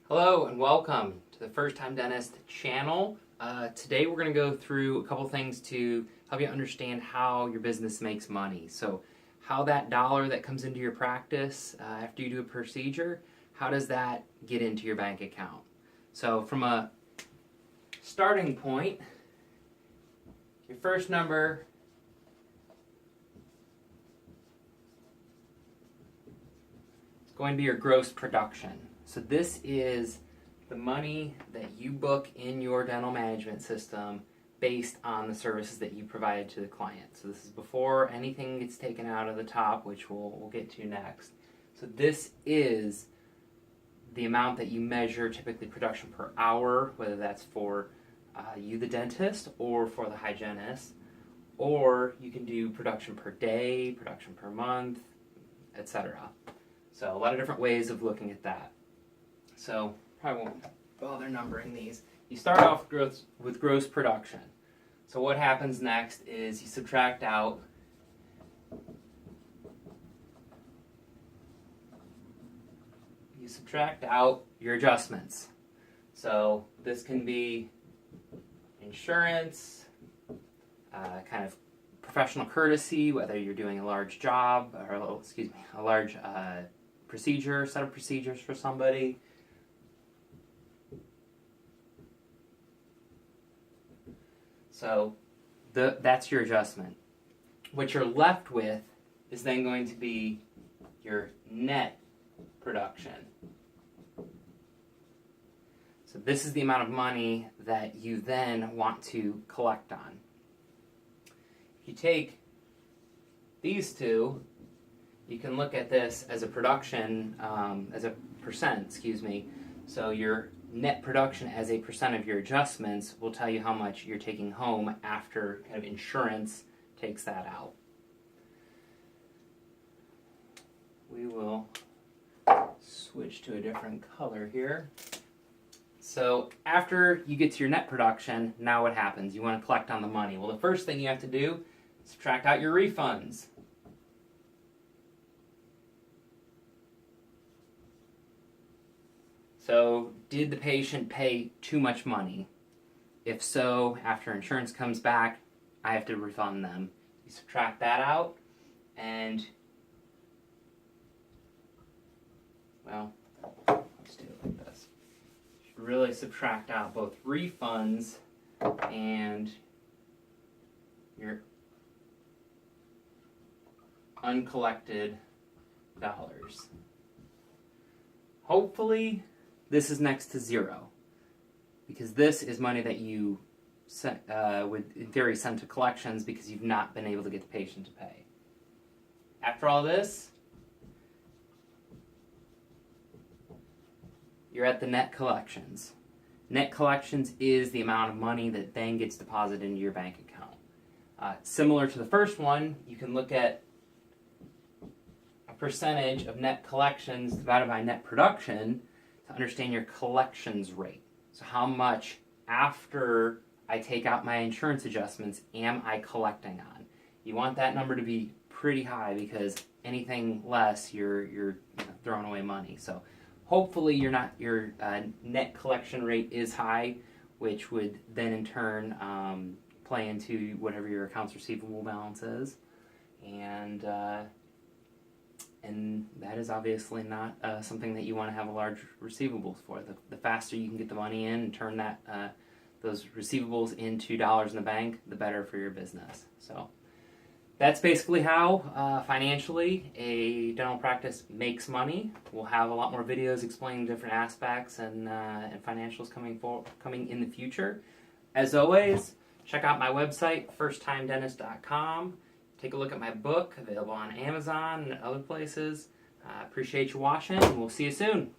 Hello and welcome to the First Time Dentist channel. Today we're going to go through a couple things to help you understand how your business makes money. So how that dollar that comes into your practice after you do a procedure, how does that get into your bank account? So from a starting point, your first number is going to be your gross production. So this is the money that you book in your dental management system based on the services that you provided to the client. So this is before anything gets taken out of the top, which we'll get to next. So this is the amount that you measure, typically production per hour, whether that's for you the dentist or for the hygienist, or you can do production per day, production per month, etc. So a lot of different ways of looking at that. So probably won't bother numbering these. You start off with gross production. So what happens next is you subtract out your adjustments. So this can be insurance, kind of professional courtesy, whether you're doing a large job or a large set of procedures for somebody. So that's your adjustment. What you're left with is then going to be your net production. So this is the amount of money that you then want to collect on. If you take these two, you can look at this as a production, as a percent, So your net production as a percent of your adjustments will tell you how much you're taking home after kind of insurance takes that out. We will switch to a different color here. So after you get to your net production, now what happens? You want to collect on the money. Well, the first thing you have to do is subtract out your refunds. So, did the patient pay too much money? If so, after insurance comes back, I have to refund them. You subtract that out, and, well, let's do it like this. You should really subtract out both refunds and your uncollected dollars. Hopefully, this is next to zero, because this is money that you would, in theory, send to collections because you've not been able to get the patient to pay. After all this, you're at the net collections. Net collections is the amount of money that then gets deposited into your bank account. Similar to the first one, you can look at a percentage of net collections divided by net production to understand your collections rate. So how much after I take out my insurance adjustments am I collecting on? You want that number to be pretty high, because anything less you're throwing away money. So hopefully your net collection rate is high, which would then in turn play into whatever your accounts receivable balance is. And that is obviously not something that you want to have a large receivables for. The faster you can get the money in and turn those receivables into dollars in the bank, the better for your business. So that's basically how financially a dental practice makes money. We'll have a lot more videos explaining different aspects and financials coming in the future. As always, check out my website, firsttimedentist.com. Take a look at my book, available on Amazon and other places. Appreciate you watching, and we'll see you soon.